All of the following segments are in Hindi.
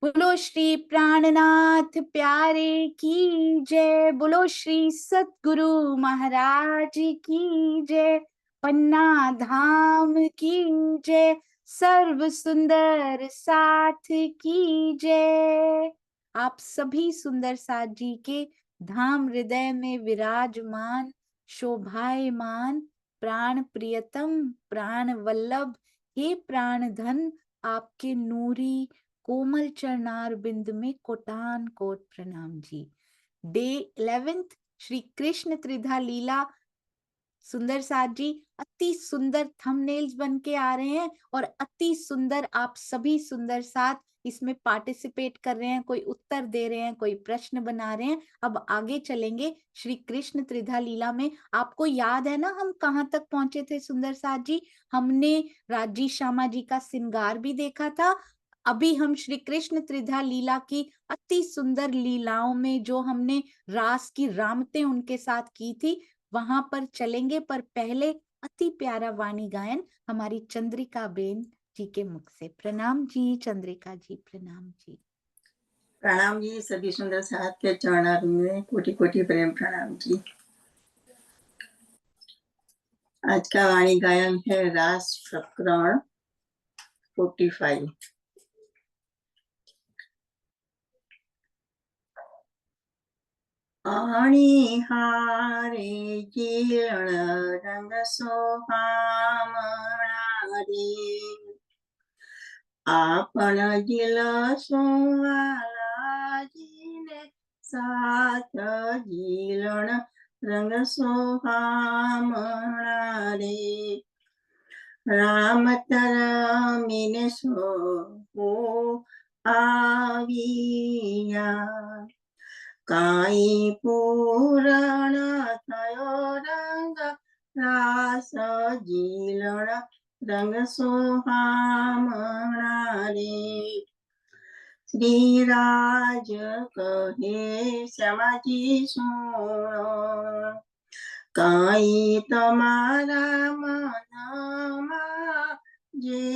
बोलो श्री प्राणनाथ प्यारे की जय। बोलो श्री सतगुरु महाराज की जय। पन्ना धाम की जय। सर्व सुंदर साथ की जय। आप सभी सुंदर साथ जी के धाम हृदय में विराजमान शोभायमान प्राण प्रियतम प्राण वल्लभ हे प्राण धन आपके नूरी कोमल चरणार बिंद में कोटान कोट प्रणाम जी। डे 11th श्री कृष्ण त्रिधा लीला। सुंदर साथ जी अति सुंदर थंबनेल्स बन के आ रहे हैं और अति सुंदर आप सभी सुंदर साथ इसमें पार्टिसिपेट कर रहे हैं, कोई उत्तर दे रहे हैं, कोई प्रश्न बना रहे हैं। अब आगे चलेंगे श्री कृष्ण त्रिधा लीला में। आपको याद है ना हम कहाँ तक पहुंचे थे सुंदर साथ जी? हमने राजी श्यामा जी का श्रृंगार भी देखा था। अभी हम श्री कृष्ण त्रिधा लीला की अति सुंदर लीलाओं में जो हमने रास की रामतें उनके साथ की थी वहां पर चलेंगे, पर पहले अति प्यारा वाणी गायन हमारी चंद्रिका बेन जी के मुख से। प्रणाम जी चंद्रिका जी, प्रणाम जी। प्रणाम जी, सभी सुंदर साथ के चरणारविंद में कोटि कोटि प्रेम प्रणाम जी। आज का वाणी गायन है रास प्रकरण 45। आणी हारे जीर्ण रंग सोहामणारे आपण जिल सोवालाजीने साथ जीर्ण रंग सोहामणारे राम तरमीने सो आविया काई पूरण थयो रंग रास जीलण रंग सोहामणारे श्री राज कहे श्यामाजी सुनो काई तमारा मनमा जे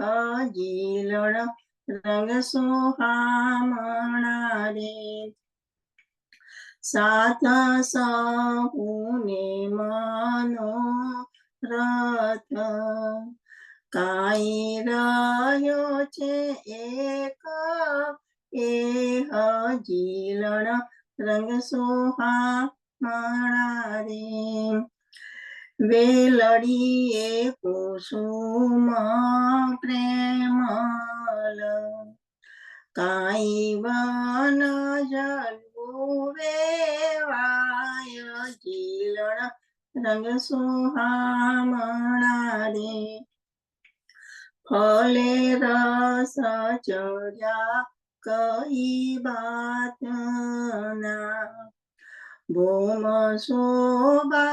हजीलण रंग सोहामणारे साथ सहुने मनोरथ काई રહ્યો છે એક એ હજીલણ રંગ સોહામણારે વેલડીએ કુસુમ પ્રેમલ કાઈ વન જલુવે વાય જીલણ રંગ સોહામણારે फले रस चढ़ा कही बात ना भूम शोभावादंती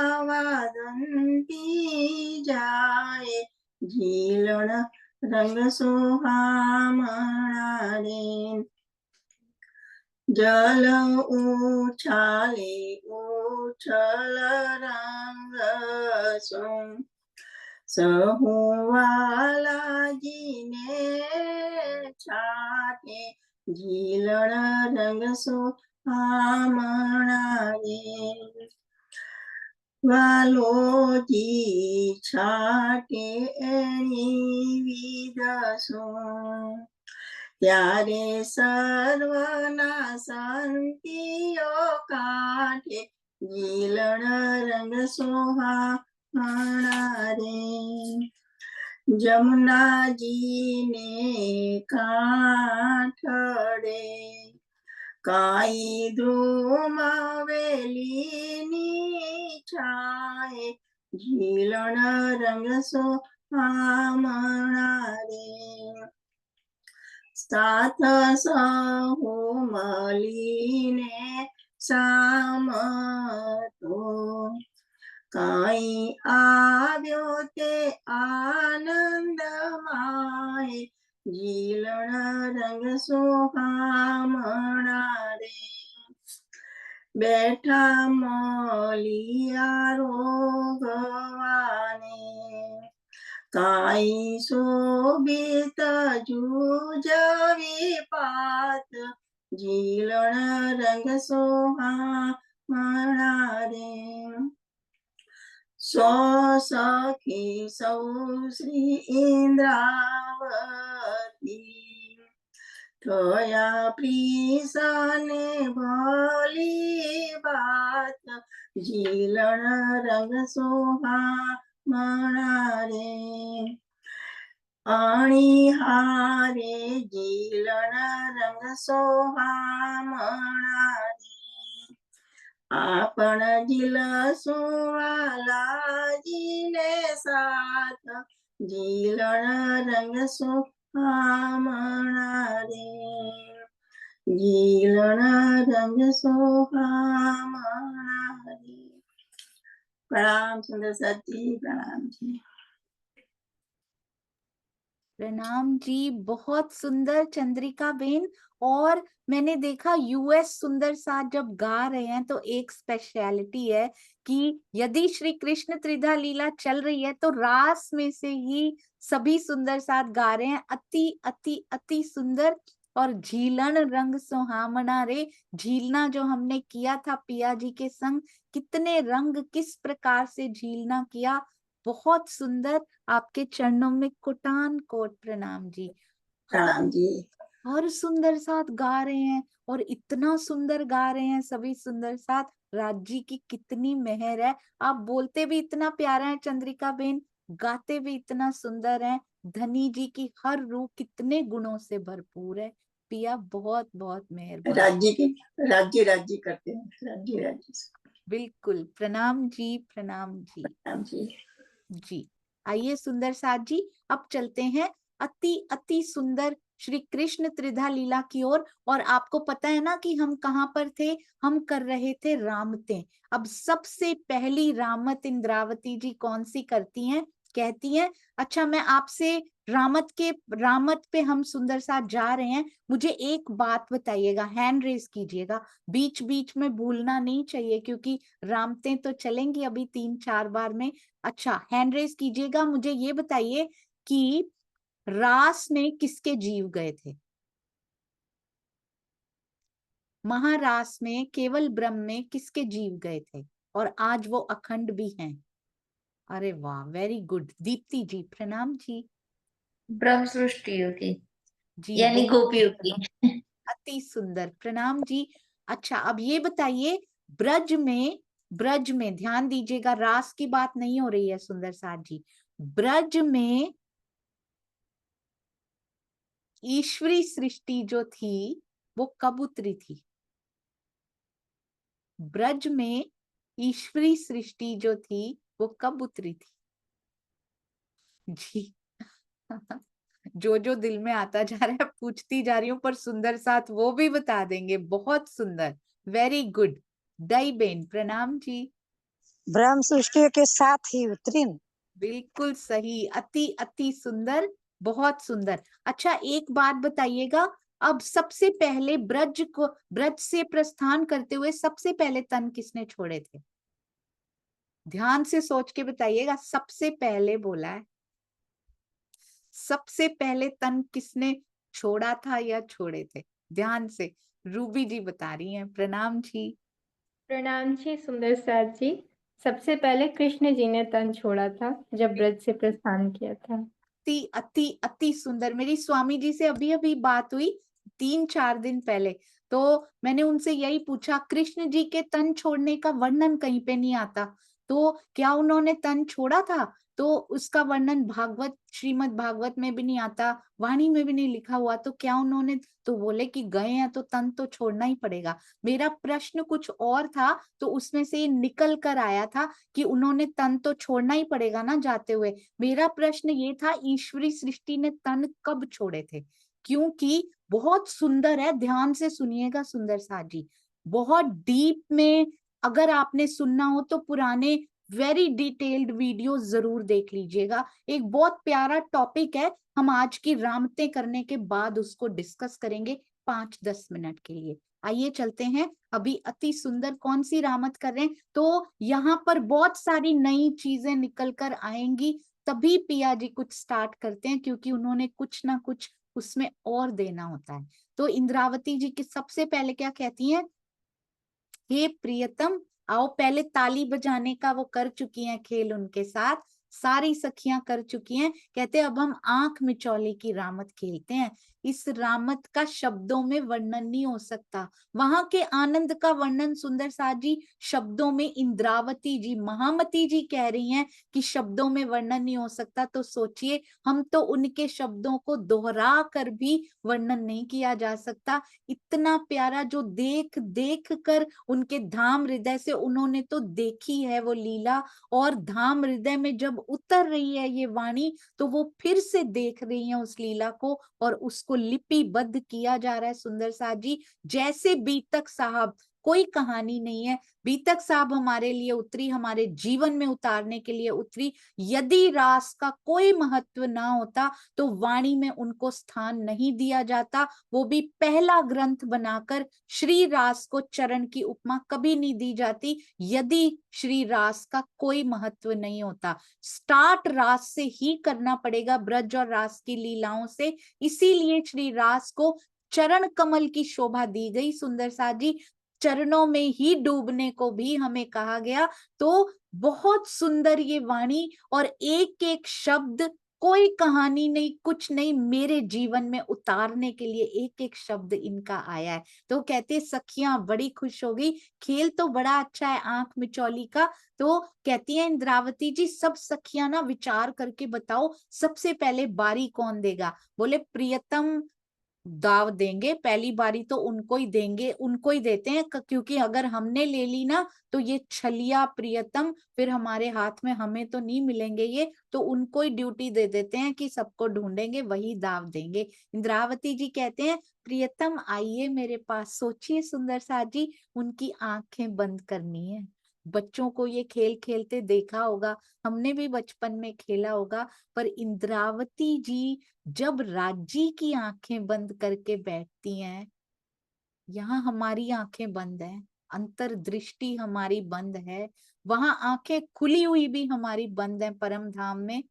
जाए झीलण रंग सोहामणारे जल उछाले उछल रंग सो सहुवालाजीने छाटे झीलण रंग सोहामणारे वालोजी छाटे एनी विदसो ત્યારે સર્વના સંતિઓ કાઠે જીલણ રંગ સોહામણારે જમુનાજીને કાંઠડે કાઈ ધ્રુમ વેલીની છાએ જીલણ રંગ સોહામણારે साथ सहु मलीने सामतो काई आव्यो ते आनंदमाय जीलण रंग सोहामणारे बैठा मलिया रोगवाने काई शोभित जूजवी पात, जीलन रंग सोहा मणारे। सो सखी सौ श्री इंद्रावती, थया प्रीसने भली बात, जीलन रंग सोहा मणारे। अणिहारे जीलन रंग सोहा मणारे। आपण जिल सोवाला जिले साथ, जीलन रंग सोहा मणारे। जीलन रंग सोहा मणारे। प्रणाम सुंदर साथ जी, प्रणाम जी। प्रणाम जी, बहुत सुंदर चंद्रिका बेन। और मैंने देखा यूएस सुंदर साथ जब गा रहे हैं तो एक स्पेशलिटी है कि यदि श्री कृष्ण त्रिधा लीला चल रही है तो रास में से ही सभी सुंदर साथ गा रहे हैं, अति अति अति सुंदर। और झीलन रंग सुहामना रे, झीलना जो हमने किया था पिया जी के संग, कितने रंग किस प्रकार से झीलना किया, बहुत सुंदर। आपके चरणों में कोटान कोट प्रणाम जी। प्रणाम जी। और सुंदर साथ गा रहे हैं और इतना सुंदर गा रहे हैं सभी सुंदर साथ। राज जी की कितनी मेहर है, आप बोलते भी इतना प्यारा है चंद्रिका बेन, गाते भी इतना सुंदर है। धनी जी की हर रूह कितने गुणों से भरपूर है। पिया बहुत बहुत मेहरबान। राज्य की राज्य करते हैं, राज्य बिल्कुल, प्रणाम जी, प्रणाम जी। प्रणाम जी। जी, आइए सुंदर साथ जी, अब चलते हैं अति अति सुंदर श्री कृष्ण त्रिधा लीला की ओर। और आपको पता है ना कि हम कहाँ पर थे, हम कर रहे थे रामतें। अब सबसे पहली रामत इंद्रावती जी कौन सी करती हैं, कहती हैं, अच्छा मैं आपसे रामत पे हम सुंदर साथ जा रहे हैं, मुझे एक बात बताइएगा, हैंड रेस कीजिएगा, बीच बीच में भूलना नहीं चाहिए क्योंकि रामतें तो चलेंगी अभी 3-4 बार में। अच्छा, हैंड रेस कीजिएगा, मुझे ये बताइए कि रास में किसके जीव गए थे, महारास में केवल ब्रह्म में किसके जीव गए थे, और आज वो अखंड भी हैं। अरे वाह, वेरी गुड। दीप्ति जी प्रणाम जी। ब्रह्म सृष्टि की, जी यानी बहुत गोपियों की। अति सुंदर, प्रणाम जी। अच्छा, अब ये बताइए, ब्रज में ध्यान दीजिएगा, रास की बात नहीं हो रही है सुंदर साथ जी। ब्रज में ईश्वरी सृष्टि जो थी वो कब उतरी थी, ब्रज में ईश्वरी सृष्टि जो थी वो कब उतरी थी जी। जो दिल में आता जा रहा है पूछती जा रही हूँ, पर सुंदर साथ वो भी बता देंगे, बहुत सुंदर, वेरी गुड। दई बेन प्रणाम जी। ब्रह्म सृष्टि के साथ ही उतरी। बिल्कुल सही, अति अति सुंदर, बहुत सुंदर। अच्छा, एक बात बताइएगा, अब सबसे पहले ब्रज से प्रस्थान करते हुए सबसे पहले तन किसने छोड़े थे, ध्यान से सोच के बताइएगा, सबसे पहले बोला है, सबसे पहले तन किसने छोड़ा था या छोड़े थे, ध्यान से। रूबी जी बता रही हैं, प्रणाम जी। प्रणाम जी सुंदर साथ जी, सबसे पहले कृष्ण जी ने तन छोड़ा था जब ब्रज से प्रस्थान किया था। अति अति अति सुंदर। मेरी स्वामी जी से अभी अभी बात हुई 3-4 दिन पहले, तो मैंने उनसे यही पूछा, कृष्ण जी के तन छोड़ने का वर्णन कहीं पे नहीं आता, तो क्या उन्होंने तन छोड़ा था, तो उसका वर्णन भागवत, श्रीमद् भागवत में भी नहीं आता, वाणी में भी नहीं लिखा हुआ, तो क्या उन्होंने, तो बोले कि गए हैं तो तन तो छोड़ना ही पड़ेगा। मेरा प्रश्न कुछ और था, तो उसमें से निकल कर आया था कि उन्होंने तन तो छोड़ना ही पड़ेगा ना जाते हुए। मेरा प्रश्न ये था, ईश्वरी सृष्टि ने तन कब छोड़े थे, क्योंकि बहुत सुंदर है, ध्यान से सुनिएगा सुंदर साथ जी, बहुत डीप में अगर आपने सुनना हो तो पुराने वेरी डिटेल्ड वीडियो जरूर देख लीजिएगा। एक बहुत प्यारा टॉपिक है, हम आज की रामतें करने के बाद उसको डिस्कस करेंगे 5-10 मिनट के लिए। आइए चलते हैं, अभी अति सुंदर कौन सी रामत कर रहे हैं, तो यहाँ पर बहुत सारी नई चीजें निकल कर आएंगी, तभी पिया जी कुछ स्टार्ट करते हैं, क्योंकि उन्होंने कुछ ना कुछ उसमें और देना होता है। तो इंद्रावती जी की सबसे पहले क्या कहती हैं, हे प्रियतम आओ। पहले ताली बजाने का वो कर चुकी हैं खेल, उनके साथ सारी सखियां कर चुकी हैं। कहते अब हम आंख मिचौली की रामत खेलते हैं। इस रामत का शब्दों में वर्णन नहीं हो सकता। वहां के आनंद का वर्णन सुंदर साथ जी शब्दों में, इंद्रावती जी महामती जी कह रही हैं कि शब्दों में वर्णन नहीं हो सकता। तो सोचिए, हम तो उनके शब्दों को दोहरा कर भी वर्णन नहीं किया जा सकता। इतना प्यारा, जो देख देख कर उनके धाम हृदय से उन्होंने तो देखी है वो लीला, और धाम हृदय में जब उतर रही है ये वाणी, तो वो फिर से देख रही है उस लीला को, और उसको लिपिबद्ध किया जा रहा है सुंदर साथ जी। जैसे बीतक साहब, कोई कहानी नहीं है, बीतक साहब हमारे लिए उतरी, हमारे जीवन में उतारने के लिए उतरी। यदि रास का कोई महत्व ना होता तो वाणी में उनको स्थान नहीं दिया जाता। वो भी पहला ग्रंथ बनाकर श्री रास को चरण की उपमा कभी नहीं दी जाती यदि श्री रास का कोई महत्व नहीं होता। स्टार्ट रास से ही करना पड़ेगा, ब्रज और रास की लीलाओं से। इसीलिए श्री रास को चरण कमल की शोभा दी गई सुंदर साथ जी। चरणों में ही डूबने को भी हमें कहा गया। तो बहुत सुंदर ये वाणी, और एक एक शब्द, कोई कहानी नहीं, कुछ नहीं, मेरे जीवन में उतारने के लिए एक एक शब्द इनका आया है। तो कहते सखियां बड़ी खुश हो गई। खेल तो बड़ा अच्छा है आंख मिचौली का। तो कहती है इंद्रावती जी, सब सखियां ना विचार करके बताओ सबसे पहले बारी कौन देगा। बोले प्रियतम दाव देंगे, पहली बारी तो उनको ही देंगे, उनको ही देते हैं, क्योंकि अगर हमने ले ली ना तो ये छलिया प्रियतम फिर हमारे हाथ में, हमें तो नहीं मिलेंगे ये, तो उनको ही ड्यूटी दे देते हैं कि सबको ढूंढेंगे, वही दाव देंगे। इंद्रावती जी कहते हैं प्रियतम आइए मेरे पास। सोचिए सुंदर साथ जी, उनकी आंखें बंद करनी है। बच्चों को ये खेल खेलते देखा होगा, हमने भी बचपन में खेला होगा, पर इंद्रावती जी जब राज्य की आंखें बंद करके बैठती हैं, यहाँ हमारी आंखें बंद हैं, अंतर्दृष्टि हमारी बंद है, वहां आंखें खुली हुई भी हमारी बंद है। परम धाम में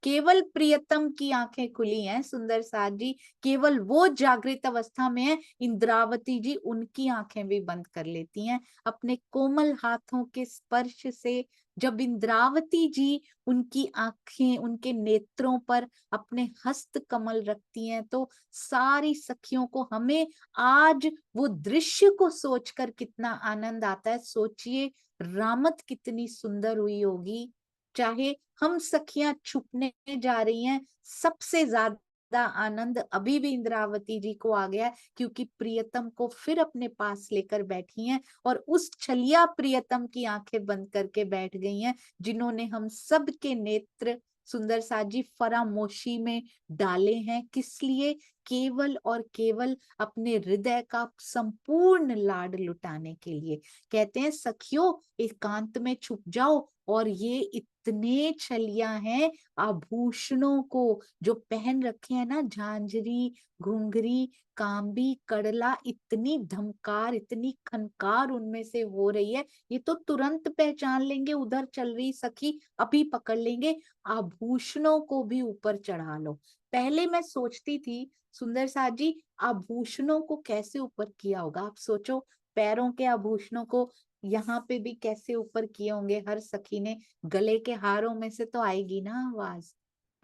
केवल प्रियतम की आंखें खुली हैं सुंदर साथ जी, केवल वो जागृत अवस्था में है। इंद्रावती जी उनकी आंखें भी बंद कर लेती हैं अपने कोमल हाथों के स्पर्श से। जब इंद्रावती जी उनकी आंखें, उनके नेत्रों पर अपने हस्त कमल रखती हैं, तो सारी सखियों को, हमें आज वो दृश्य को सोचकर कितना आनंद आता है। सोचिए रामत कितनी सुंदर हुई होगी। चाहे हम सखियां छुपने जा रही हैं, सबसे ज्यादा आनंद अभी भी इंद्रावती जी को आ गया है, क्योंकि प्रियतम को फिर अपने पास लेकर बैठी हैं, और उस छलिया प्रियतम की आंखें बंद करके बैठ गई हैं, जिन्होंने हम सब के नेत्र सुंदर साथ जी फरामोशी में डाले हैं। किस लिए? केवल और केवल अपने हृदय का संपूर्ण लाड लुटाने के लिए। कहते हैं सखियों एकांत में छुप जाओ, और ये इतने छलिया हैं आभूषणों को जो पहन रखे हैं ना, झांझरी, घुंघरी, कांबी, कड़ला, इतनी धमकार, इतनी खनकार उनमें से हो रही है, ये तो तुरंत पहचान लेंगे उधर चल रही सखी, अभी पकड़ लेंगे। आभूषणों को भी ऊपर चढ़ा लो। पहले मैं सोचती थी सुंदर साथ जी, आभूषणों को कैसे ऊपर किया होगा। आप सोचो, पैरों के आभूषणों को यहाँ पे भी कैसे ऊपर किए होंगे हर सखी ने। गले के हारों में से तो आएगी ना आवाज।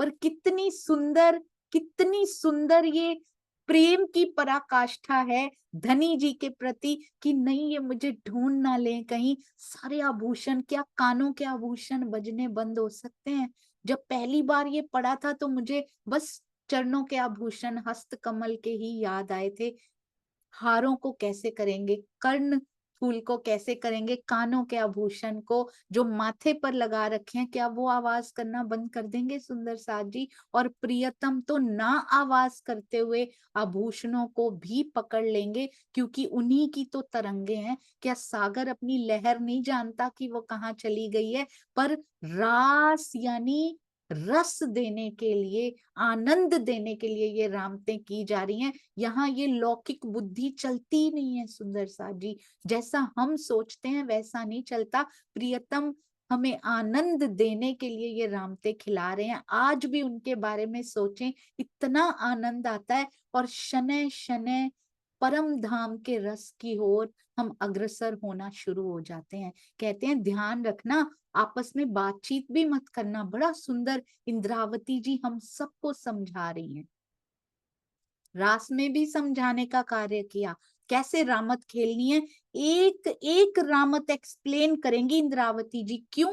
पर कितनी सुंदर, कितनी सुंदर ये प्रेम की पराकाष्ठा है धनी जी के प्रति, कि नहीं ये मुझे ढूंढ ना ले कहीं। सारे आभूषण, क्या कानों के आभूषण बजने बंद हो सकते हैं? जब पहली बार ये पढ़ा था तो मुझे बस चरणों के आभूषण, हस्त कमल के ही याद आए थे। हारों को कैसे करेंगे, कर्ण फूल को कैसे करेंगे, कानों के आभूषण को जो माथे पर लगा रखे हैं, क्या वो आवाज करना बंद कर देंगे सुंदर साथ जी? और प्रियतम तो ना आवाज करते हुए आभूषणों को भी पकड़ लेंगे, क्योंकि उन्हीं की तो तरंगे हैं। क्या सागर अपनी लहर नहीं जानता कि वो कहाँ चली गई है? पर रास यानी रस देने के लिए, आनंद देने के लिए ये रामतें की जा रही हैं। यहाँ ये लौकिक बुद्धि चलती ही नहीं है सुंदर साथ जी। जैसा हम सोचते हैं वैसा नहीं चलता। प्रियतम हमें आनंद देने के लिए ये रामते खिला रहे हैं। आज भी उनके बारे में सोचें, इतना आनंद आता है और शनै शनै परम धाम के रस की ओर हम अग्रसर होना शुरू हो जाते हैं। कहते हैं ध्यान रखना, आपस में बातचीत भी मत करना। बड़ा सुंदर इंद्रावती जी हम सबको समझा रही हैं, रास में भी समझाने का कार्य किया, कैसे रामत खेलनी है। एक एक रामत एक्सप्लेन करेंगी इंद्रावती जी। क्यों?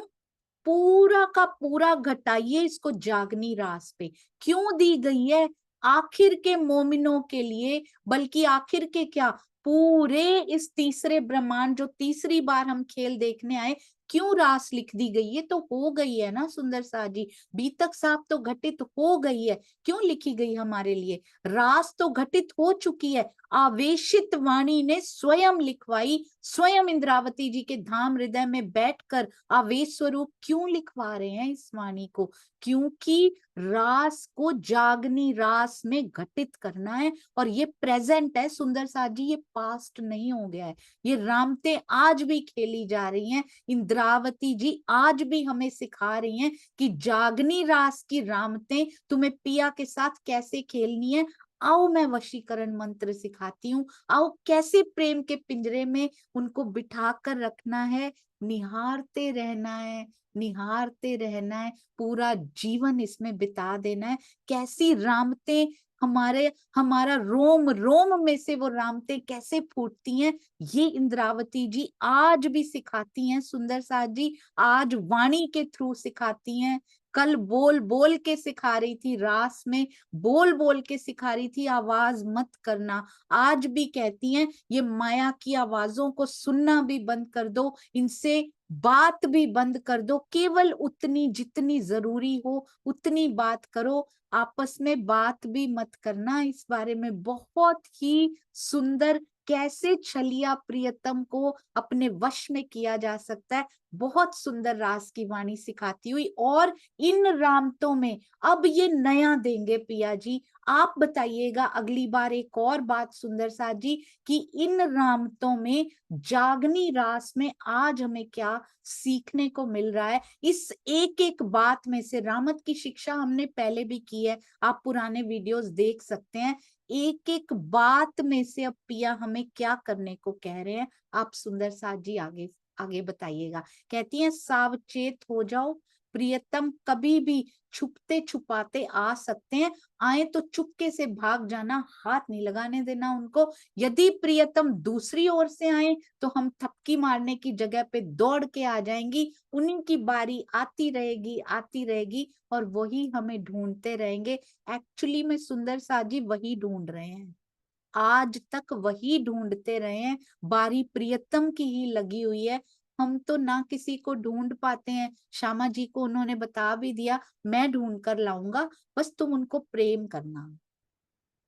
पूरा का पूरा घटाइए इसको जागनी रास पे। क्यों दी गई है? आखिर के मोमिनों के लिए, बल्कि आखिर के क्या, पूरे इस तीसरे ब्रह्मांड जो तीसरी बार हम खेल देखने आए, क्यों रास लिख दी गई? ये तो हो गई है ना सुंदर सा जी, बीतक साहब तो घटित हो गई है, क्यों लिखी गई हमारे लिए? रास तो घटित हो चुकी है, आवेशित वाणी ने स्वयं लिखवाई, स्वयं इंद्रावती जी के धाम हृदय में बैठकर आवेश स्वरूप क्यों लिखवा रहे हैं इस वाणी को? क्योंकि रास को जागनी रास में घटित करना है। और ये प्रेजेंट है सुंदर साथ जी, ये पास्ट नहीं हो गया है। ये रामते आज भी खेली जा रही हैं। इंद्रावती जी आज भी हमें सिखा रही हैं कि जागनी रास की रामते तुम्हें पिया के साथ कैसे खेलनी है। आओ मैं वशीकरण मंत्र सिखाती हूँ, आओ कैसे प्रेम के पिंजरे में उनको बिठा कर रखना है, निहारते रहना है, निहारते रहना है, पूरा जीवन इसमें बिता देना है। कैसी रामते हमारे हमारा रोम रोम में से वो रामते कैसे फूटती हैं, ये इंद्रावती जी आज भी सिखाती हैं सुंदर साथ जी। आज वाणी के थ्रू सिखाती हैं, कल बोल बोल के सिखा रही थी, रास में बोल बोल के सिखा रही थी आवाज मत करना। आज भी कहती हैं ये माया की आवाजों को सुनना भी बंद कर दो, इनसे बात भी बंद कर दो, केवल उतनी जितनी जरूरी हो उतनी बात करो, आपस में बात भी मत करना। इस बारे में बहुत ही सुंदर, कैसे छलिया प्रियतम को अपने वश में किया जा सकता है, बहुत सुंदर रास की वाणी सिखाती हुई। और इन रामतों में अब ये नया देंगे पिया जी, आप बताइएगा अगली बार एक और बात सुंदर साथ जी, कि इन रामतों में जागनी रास में आज हमें क्या सीखने को मिल रहा है। इस एक एक बात में से, रामत की शिक्षा हमने पहले भी की है, आप पुराने वीडियोस देख सकते हैं। एक एक बात में से अब पिया हमें क्या करने को कह रहे हैं, आप सुंदर साथ जी आगे आगे बताइएगा। कहती हैं सावचेत हो जाओ, प्रियतम कभी भी छुपते छुपाते आ सकते हैं, आए तो चुपके से भाग जाना, हाथ नहीं लगाने देना उनको। यदि प्रियतम दूसरी ओर से आए तो हम थपकी मारने की जगह पे दौड़ के आ जाएंगी, उन्हीं की बारी आती रहेगी आती रहेगी और वही हमें ढूंढते रहेंगे। एक्चुअली में सुंदर साथ जी वही ढूंढ रहे हैं, आज तक वही ढूंढते रहे हैं, बारी प्रियतम की ही लगी हुई है। हम तो ना किसी को ढूंढ पाते हैं, श्यामा जी को उन्होंने बता भी दिया, मैं ढूंढ कर लाऊंगा, बस तुम उनको प्रेम करना।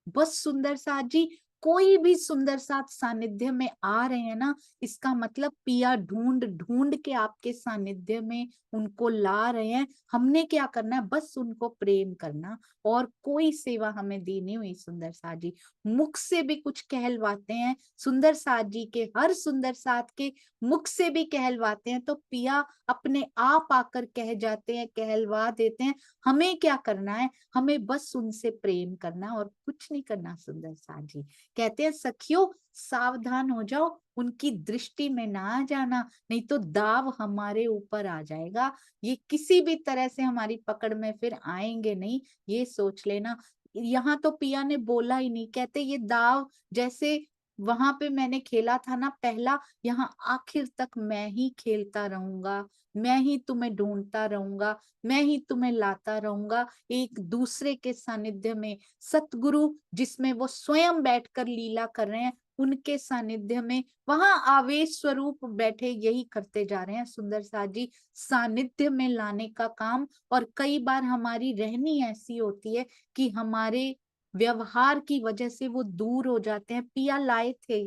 बस सुंदर साथ जी, कोई भी सुंदर साथ सानिध्य में आ रहे हैं ना, इसका मतलब पिया ढूंढ ढूंढ के आपके सानिध्य में उनको ला रहे हैं। हमने क्या करना है, बस उनको प्रेम करना, और कोई सेवा हमें देनी हुई। सुंदर साथ जी मुख से भी कुछ कहलवाते हैं, सुंदर साथ जी के, हर सुंदर साथ के मुख से भी कहलवाते हैं, तो पिया अपने आप आकर कह जाते हैं, कहलवा देते हैं। हमें क्या करना है, हमें बस उनसे प्रेम करना और कुछ नहीं करना। सुंदर साथ जी कहते हैं सखियों सावधान हो जाओ, उनकी दृष्टि में ना आ जाना, नहीं तो दाव हमारे ऊपर आ जाएगा। ये किसी भी तरह से हमारी पकड़ में फिर आएंगे नहीं, ये सोच लेना। यहाँ तो पिया ने बोला ही नहीं, कहते ये दाव जैसे वहां पे मैंने खेला था ना पहला, यहाँ आखिर तक मैं ही खेलता रहूंगा, मैं ही तुम्हें ढूंढता रहूंगा, मैं ही तुम्हें लाता रहूंगा एक दूसरे के सानिध्य में। सतगुरु जिसमें वो स्वयं बैठकर लीला कर रहे हैं, उनके सानिध्य में, वहां आवेश स्वरूप बैठे यही करते जा रहे हैं। सुंदर साथ जी सानिध्य में लाने का काम। और कई बार हमारी रहनी ऐसी होती है कि हमारे व्यवहार की वजह से वो दूर हो जाते हैं। पिया लाए थे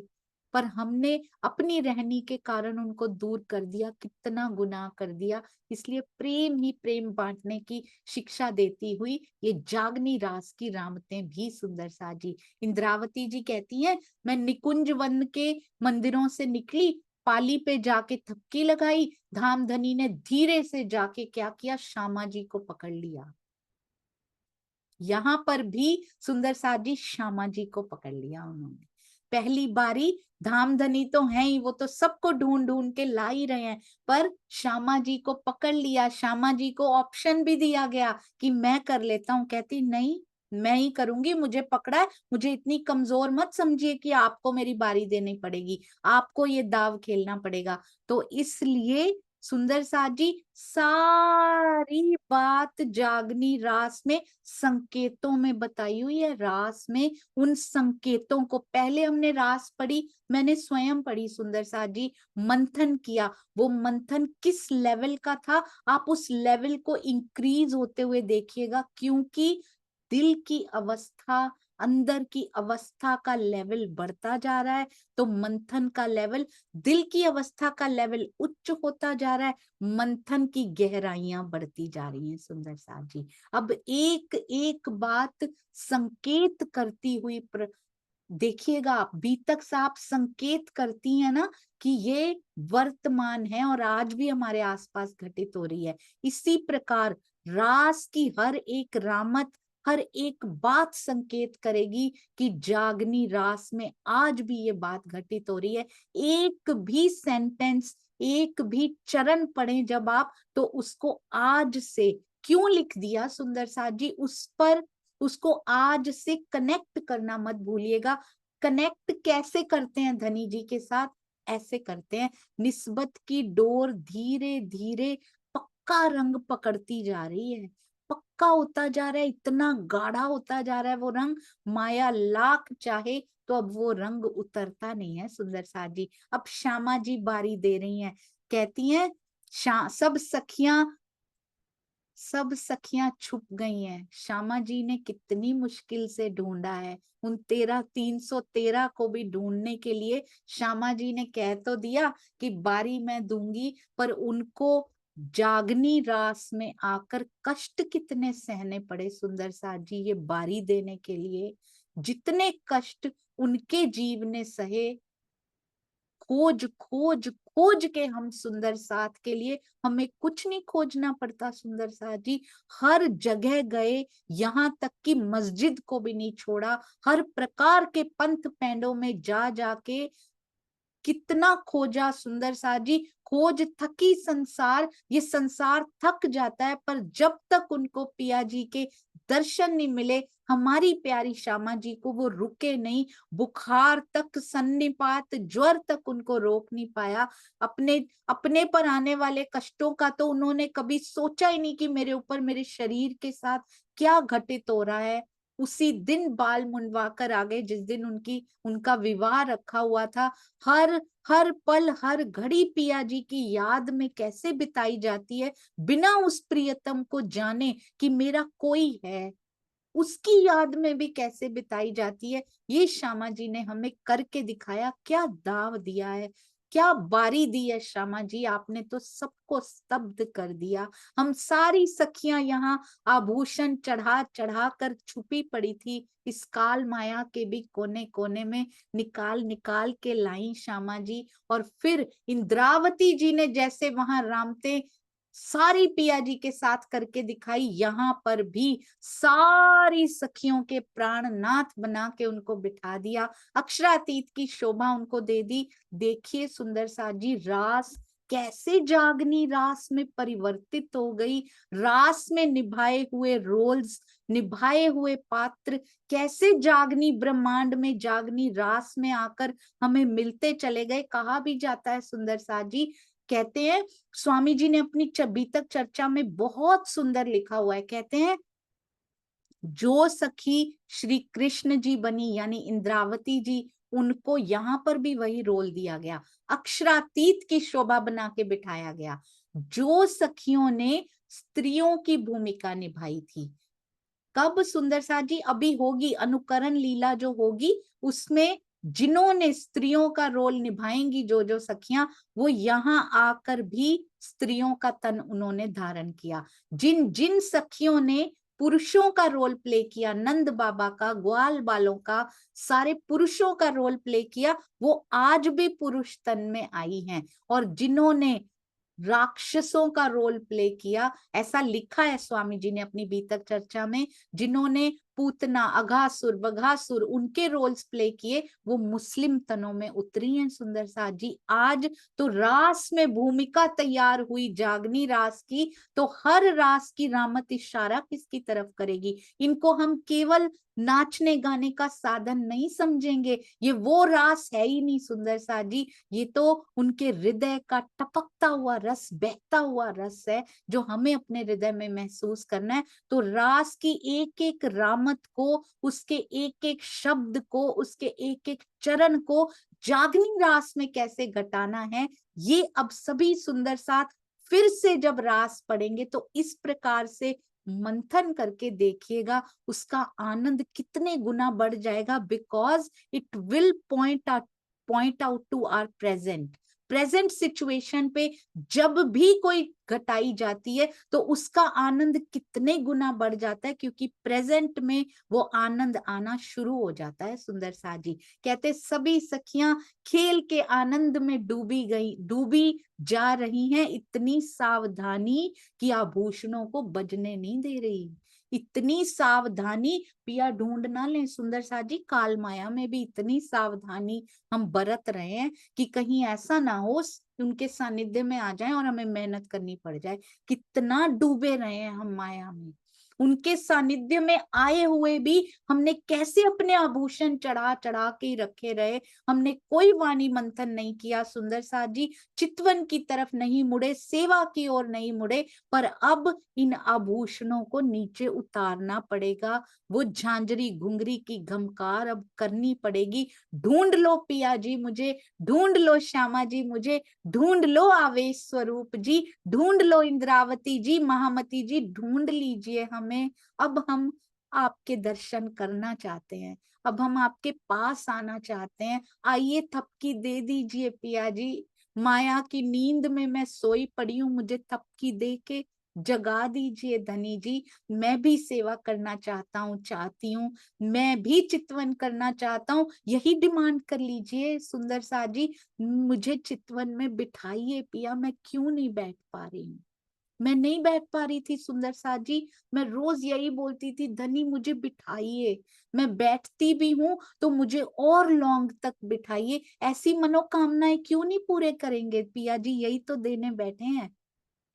पर हमने अपनी रहनी के कारण उनको दूर कर दिया, कितना गुनाह कर दिया। इसलिए प्रेम ही प्रेम बांटने की शिक्षा देती हुई ये जागनी रास की रामतें भी सुंदर साथ जी। इंद्रावती जी कहती हैं मैं निकुंज वन के मंदिरों से निकली पाली पे जाके थपकी लगाई, धामधनी ने धीरे से जाके क्या किया, श्यामा जी को पकड़ लिया। यहां पर भी सुंदर साथ जी श्यामा जी को पकड़ लिया उन्होंने। पहली बारी धामधनी तो है ही, वो तो सबको ढूंढ ढूंढ के ला ही रहे हैं, पर श्यामा जी को पकड़ लिया। श्यामा जी को ऑप्शन भी दिया गया कि मैं कर लेता हूं, कहती नहीं मैं ही करूंगी, मुझे पकड़ा है, मुझे इतनी कमजोर मत समझिए कि आपको मेरी बारी देनी पड़ेगी, आपको ये दाव खेलना पड़ेगा। तो इसलिए सुंदर साथ जी सारी बात जागनी रास में संकेतों में बताई हुई है। रास में उन संकेतों को पहले हमने रास पढ़ी, मैंने स्वयं पढ़ी सुंदर साथ जी, मंथन किया। वो मंथन किस लेवल का था, आप उस लेवल को इंक्रीज होते हुए देखिएगा, क्योंकि दिल की अवस्था, अंदर की अवस्था का लेवल बढ़ता जा रहा है, तो मंथन का लेवल, दिल की अवस्था का लेवल उच्च होता जा रहा है, मंथन की गहराइयां बढ़ती जा रही हैं सुंदर साथ जी। अब एक एक बात संकेत करती हुई देखिएगा आप, बीतक साहब संकेत करती है ना कि ये वर्तमान है और आज भी हमारे आसपास घटित हो रही है। इसी प्रकार रास की हर एक रामत, हर एक बात संकेत करेगी कि जागनी रास में आज भी ये बात घटित हो रही है। एक भी सेंटेंस, एक भी चरण पढ़े जब आप, तो उसको आज से क्यों लिख दिया सुंदर साथ जी, उस पर उसको आज से कनेक्ट करना मत भूलिएगा। कनेक्ट कैसे करते हैं धनी जी के साथ, ऐसे करते हैं, निस्बत की डोर धीरे धीरे पक्का रंग पकड़ती जा रही है, पक्का होता जा रहा है, इतना गाढ़ा होता जा रहा है वो रंग, माया लाख चाहे तो अब वो रंग उतरता नहीं है सुंदर साथ जी। अब श्यामा जी बारी दे रही हैं, कहती हैं सब सखियां छुप गई हैं। श्यामा जी ने कितनी मुश्किल से ढूंढा है, उन 313 को भी ढूंढने के लिए श्यामा जी ने कह तो दिया कि बारी मैं दूंगी, पर उनको जागनी रास में आकर कष्ट कितने सहने पड़े सुंदर साथ जी ये बारी देने के लिए। जितने कष्ट उनके जीव ने सहे, खोज खोज खोज के हम सुंदर साथ के लिए, हमें कुछ नहीं खोजना पड़ता सुंदर साथ जी, हर जगह गए, यहाँ तक कि मस्जिद को भी नहीं छोड़ा, हर प्रकार के पंथ पैंडों में जा जाके कितना खोजा सुंदर साथ जी। खोज थकी संसार, ये संसार थक जाता है, पर जब तक उनको पिया जी के दर्शन नहीं मिले, हमारी प्यारी श्यामा जी को, वो रुके नहीं, बुखार तक, सन्निपात, ज्वर तक उनको रोक नहीं पाया। अपने अपने पर आने वाले कष्टों का तो उन्होंने कभी सोचा ही नहीं कि मेरे ऊपर, मेरे शरीर के साथ क्या घटित हो रहा है। उसी दिन बाल मुंडवा कर आ गए जिस दिन उनका विवाह रखा हुआ था। हर हर पल, हर घड़ी पिया जी की याद में कैसे बिताई जाती है, बिना उस प्रियतम को जाने कि मेरा कोई है, उसकी याद में भी कैसे बिताई जाती है। ये श्यामा जी ने हमें करके दिखाया, क्या दाव दिया है, क्या बारी दी है श्यामा जी, आपने तो सबको स्तब्ध कर दिया। हम सारी सखियां यहाँ आभूषण चढ़ा चढ़ा कर छुपी पड़ी थी, इस काल माया के भी कोने कोने में निकाल निकाल के लाई श्यामा जी। और फिर इंद्रावती जी ने जैसे वहां रामते सारी पिया जी के साथ करके दिखाई, यहाँ पर भी सारी सखियों के प्राणनाथ बना के उनको बिठा दिया, अक्षरातीत की शोभा उनको दे दी। देखिए सुंदर साथ जी, रास कैसे जागनी रास में परिवर्तित हो गई, रास में निभाए हुए रोल्स, निभाए हुए पात्र कैसे जागनी ब्रह्मांड में, जागनी रास में आकर हमें मिलते चले गए। कहा भी जाता है सुंदर साथ जी, कहते हैं स्वामी जी ने अपनी बीतक चर्चा में बहुत सुंदर लिखा हुआ है, कहते हैं जो सखी श्री कृष्ण जी बनी यानी इंद्रावती जी, उनको यहाँ पर भी वही रोल दिया गया, अक्षरातीत की शोभा बना के बिठाया गया। जो सखियों ने स्त्रियों की भूमिका निभाई थी, कब सुंदर साथ जी, अभी होगी अनुकरण लीला जो होगी, उसमें जिन्होंने स्त्रियों का रोल निभाएंगी जो जो सखियां, वो यहाँ आकर भी स्त्रियों का तन उन्होंने धारण किया। जिन जिन सखियों ने पुरुषों का रोल प्ले किया, नंद बाबा का, ग्वाल बालों का, सारे पुरुषों का रोल प्ले किया, वो आज भी पुरुष तन में आई हैं। और जिन्होंने राक्षसों का रोल प्ले किया, ऐसा लिखा है स्वामी जी ने अपनी बीतक चर्चा में, जिन्होंने पूतना, अघासुर, बघासुर उनके रोल्स प्ले किए, वो मुस्लिम तनों में उतरी हैं सुंदर साथ जी। आज तो रास में भूमिका तैयार हुई जागनी रास की, तो हर रास की रामत इशारा किसकी तरफ करेगी? इनको हम केवल नाचने गाने का साधन नहीं समझेंगे, ये वो रास है ही नहीं सुंदर साथ जी, ये तो उनके हृदय का टपकता हुआ रस, बहता हुआ रस है, जो हमें अपने हृदय में महसूस करना है। तो रास की एक एक रामत को, उसके एक एक शब्द को, उसके एक एक चरण को जागनी रास में कैसे घटाना है, ये अब सभी सुंदर साथ फिर से जब रास पढ़ेंगे तो इस प्रकार से मंथन करके देखिएगा, उसका आनंद कितने गुना बढ़ जाएगा। Because it will point out to our present situation पे जब भी कोई घटाई जाती है तो उसका आनंद कितने गुना बढ़ जाता है, क्योंकि प्रेजेंट में वो आनंद आना शुरू हो जाता है। सुंदर सा जी कहते सभी सखियां खेल के आनंद में डूबी जा रही हैं, इतनी सावधानी कि आभूषणों को बजने नहीं दे रही, इतनी सावधानी पिया ढूंढ ना लें। सुंदर सा जी काल माया में भी इतनी सावधानी हम बरत रहे हैं कि कहीं ऐसा ना हो उनके सानिध्य में आ जाए और हमें मेहनत करनी पड़ जाए। कितना डूबे रहे हैं हम माया में, उनके सानिध्य में आए हुए भी हमने कैसे अपने आभूषण चढ़ा चढ़ा के रखे रहे, हमने कोई वाणी मंथन नहीं किया। सुंदर साथ जी चितवन की तरफ नहीं मुड़े, सेवा की ओर नहीं मुड़े, पर अब इन आभूषणों को नीचे उतारना पड़ेगा, वो झांझरी घुंघरी की घमकार अब करनी पड़ेगी। ढूंढ लो पिया जी मुझे, ढूंढ लो श्यामा जी मुझे, ढूंढ लो आवेश स्वरूप जी, ढूंढ लो इंद्रावती जी, महामती जी, ढूंढ लीजिए हमें। अब हम आपके दर्शन करना चाहते हैं, अब हम आपके पास आना चाहते हैं, आइए थपकी दे दीजिए पिया जी। माया की नींद में मैं सोई पड़ी हूँ, मुझे थपकी दे के जगा दीजिए धनी जी। मैं भी सेवा करना चाहता हूँ, चाहती हूँ, मैं भी चितवन करना चाहता हूँ, यही डिमांड कर लीजिए सुंदर सा जी। मुझे चितवन में बिठाइए पिया, मैं क्यों नहीं बैठ पा रही हूँ, मैं नहीं बैठ पा रही थी सुंदर सा जी, मैं रोज यही बोलती थी धनी मुझे बिठाइए, मैं बैठती भी हूँ तो मुझे और लॉन्ग तक बिठाइए। ऐसी मनोकामनाएं क्यों नहीं पूरे करेंगे पिया जी, यही तो देने बैठे हैं,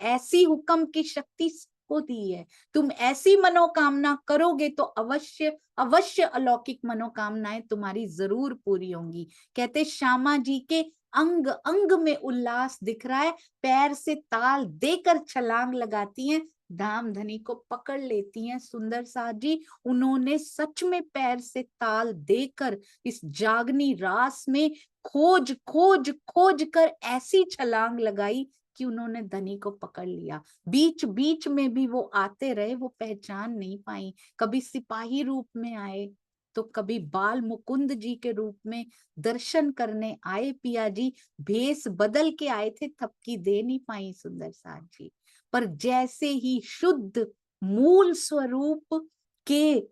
ऐसी हुक्म की शक्ति को दी है। तुम ऐसी मनोकामना करोगे तो अवश्य अवश्य अलौकिक मनोकामनाएं तुम्हारी जरूर पूरी होंगी। कहते श्यामा जी के अंग अंग में उल्लास दिख रहा है, पैर से ताल देकर छलांग लगाती हैं, धाम धनी को पकड़ लेती हैं। सुंदर साथ जी उन्होंने सच में पैर से ताल देकर इस जागनी रास में खोज खोज खोज कर ऐसी छलांग लगाई कि उन्होंने धनी को पकड़ लिया। बीच बीच में भी वो आते रहे, वो पहचान नहीं पाई, कभी सिपाही रूप में आए तो कभी बाल मुकुंद जी के रूप में दर्शन करने आए पिया जी, भेष बदल के आए थे, थपकी दे नहीं पाई सुंदर साथ जी। पर जैसे ही शुद्ध मूल स्वरूप के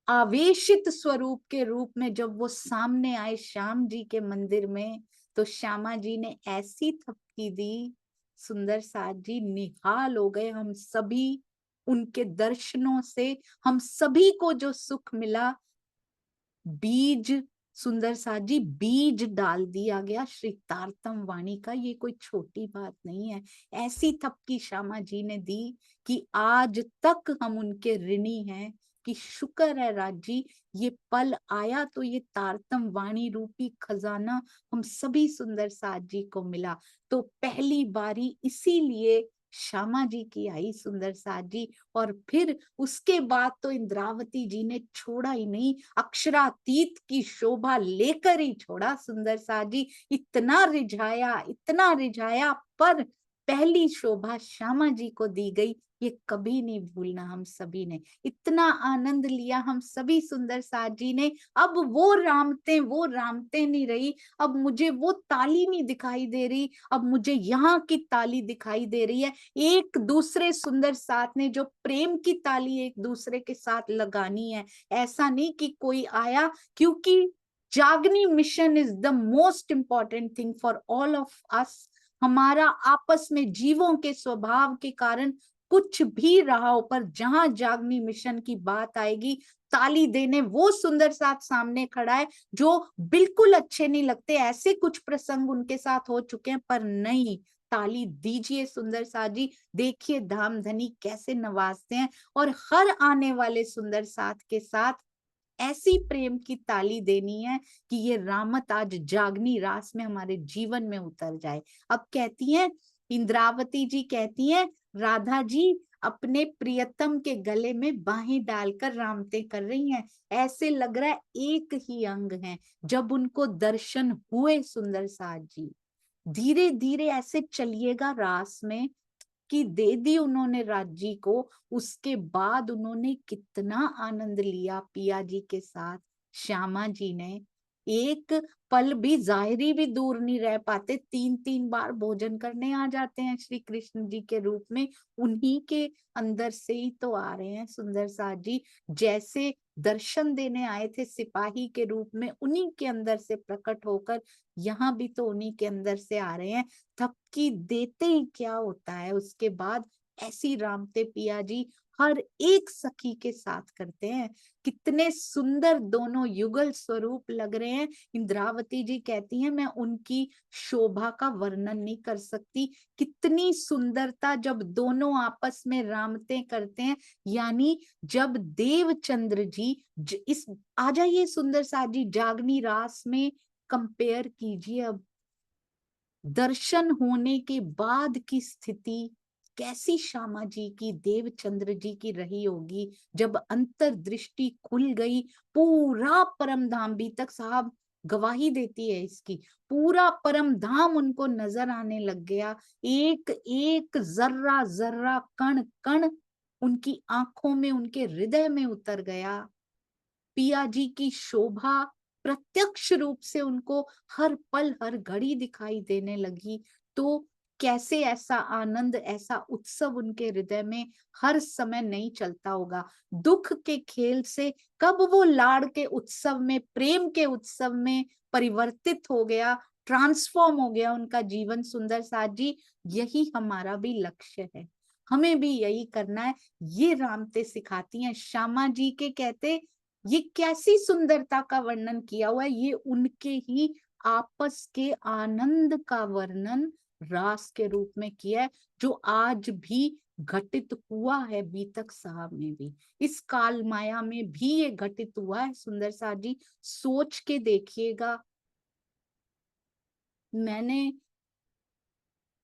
आवेशित स्वरूप के रूप में जब वो सामने आए श्याम जी के मंदिर में, तो श्यामा जी ने ऐसी थपकी दी, सुंदर साथ जी निहाल हो गए हम सभी उनके दर्शनों से। हम सभी को जो सुख मिला, बीज सुंदर साथ जी बीज डाल दिया गया श्री तारतम वाणी का, ये कोई छोटी बात नहीं है। ऐसी थपकी श्यामा जी ने दी कि आज तक हम उनके ऋणी हैं, कि शुक्र है राजी ये पल आया तो ये तारतम वाणी रूपी खजाना हम सभी सुंदर साथ जी को मिला। तो पहली बारी इसीलिए श्यामा जी की आई सुंदर साथ जी, और फिर उसके बाद तो इंद्रावती जी ने छोड़ा ही नहीं, अक्षरातीत की शोभा लेकर ही छोड़ा सुंदर साथ जी। इतना रिझाया, पर पहली शोभा श्यामा जी को दी गई, ये कभी नहीं भूलना हम सभी ने। इतना आनंद लिया हम सभी सुंदर साथ जी ने। अब वो रामते नहीं रही, अब मुझे वो ताली नहीं दिखाई दे रही, अब मुझे यहाँ की ताली दिखाई दे रही है। एक दूसरे सुंदर साथ ने जो प्रेम की ताली एक दूसरे के साथ लगानी है। ऐसा नहीं कि कोई आया, क्योंकि Jagni mission is the most important thing for all of us. हमारा आपस में जीवों के स्वभाव के कारण कुछ भी रहा हो, पर जहां जागनी मिशन की बात आएगी, ताली देने वो सुंदर साथ सामने खड़ा है जो बिल्कुल अच्छे नहीं लगते। ऐसे कुछ प्रसंग उनके साथ हो चुके हैं, पर नहीं, ताली दीजिए सुंदर साथ जी। देखिए धामधनी कैसे नवाजते हैं, और हर आने वाले सुंदर साथ के साथ ऐसी प्रेम की ताली देनी है कि ये रामत आज जागनी रास में हमारे जीवन में उतर जाए। अब कहती हैं इंद्रावती जी, कहती हैं राधा जी अपने प्रियतम के गले में बाहें डालकर रामते कर रही हैं। ऐसे लग रहा है एक ही अंग है। जब उनको दर्शन हुए सुंदर साथ जी, धीरे धीरे ऐसे चलिएगा रास में कि दे दी उन्होंने राज्य को। उसके बाद उन्होंने कितना आनंद लिया पिया जी के साथ। श्यामा जी ने एक पल भी, जाहिरी भी दूर नहीं रह पाते, 3-3 बार भोजन करने आ जाते हैं श्री कृष्ण जी के रूप में। उन्हीं के अंदर से ही तो आ रहे हैं सुंदर साथ जी। जैसे दर्शन देने आए थे सिपाही के रूप में, उन्हीं के अंदर से प्रकट होकर यहाँ भी तो उन्हीं के अंदर से आ रहे हैं। थपकी देते ही क्या होता है उसके बाद, ऐसी रामते पिया जी हर एक सखी के साथ करते हैं। कितने सुंदर दोनों युगल स्वरूप लग रहे हैं। इंद्रावती जी कहती हैं मैं उनकी शोभा का वर्णन नहीं कर सकती। कितनी सुंदरता जब दोनों आपस में रामते करते हैं। यानी जब देवचंद्र जी इस, आ जाइए सुंदर साथ जी, जागनी रास में कंपेयर कीजिए अब दर्शन होने के बाद की स्थिति कैसी श्यामा जी की, देवचंद्र जी की रही होगी। जब अंतर्दृष्टि खुल गई, पूरा परम धाम, भी तक साहब गवाही देती है इसकी, पूरा परम धाम उनको नजर आने लग गया। एक एक जर्रा जर्रा कण कण उनकी आंखों में, उनके हृदय में उतर गया। पिया जी की शोभा प्रत्यक्ष रूप से उनको हर पल हर घड़ी दिखाई देने लगी। तो कैसे ऐसा आनंद, ऐसा उत्सव उनके हृदय में हर समय नहीं चलता होगा। दुख के खेल से कब वो लाड़ के उत्सव में, प्रेम के उत्सव में परिवर्तित हो गया, ट्रांसफॉर्म हो गया उनका जीवन सुंदर साथ जी। यही हमारा भी लक्ष्य है, हमें भी यही करना है। ये रामते सिखाती हैं श्यामा जी के। कहते ये कैसी सुंदरता का वर्णन किया हुआ है, ये उनके ही आपस के आनंद का वर्णन रास के रूप में किया है, जो आज भी घटित हुआ है बीतक साहब में भी, इस काल माया में भी ये घटित हुआ है सुंदर साथ जी। सोच के देखिएगा, मैंने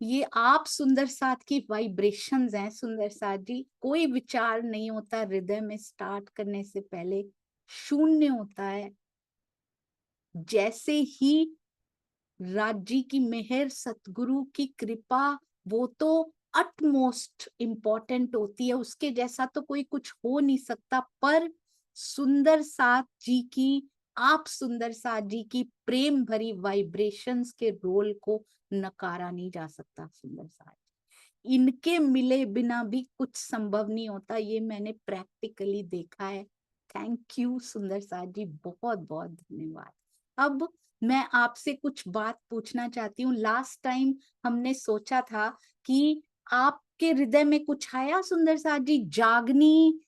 ये आप सुंदर साथ की वाइब्रेशंस हैं सुंदर साथ जी। कोई विचार नहीं होता हृदय में, स्टार्ट करने से पहले शून्य होता है। जैसे ही राज्य की मेहर, सतगुरु की कृपा, वो तो अटमोस्ट इम्पोर्टेंट होती है, उसके जैसा तो कोई कुछ हो नहीं सकता। पर सुंदर साथ जी की, आप सुंदर साथ जी की प्रेम भरी वाइब्रेशंस के रोल को नकारा नहीं जा सकता सुंदर साथ। इनके मिले बिना भी कुछ संभव नहीं होता, ये मैंने प्रैक्टिकली देखा है। थैंक यू सुंदर साथ जी, बहुत बहुत धन्यवाद। अब मैं आपसे कुछ बात पूछना चाहती हूँ। लास्ट टाइम हमने सोचा था कि आपके हृदय में कुछ आया सुंदर साथ जी, जागनी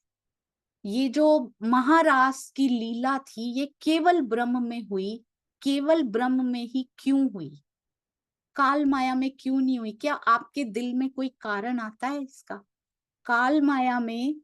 ये जो महारास की लीला थी, ये केवल ब्रह्म में हुई, केवल ब्रह्म में ही क्यों हुई, काल माया में क्यों नहीं हुई? क्या आपके दिल में कोई कारण आता है इसका? काल माया में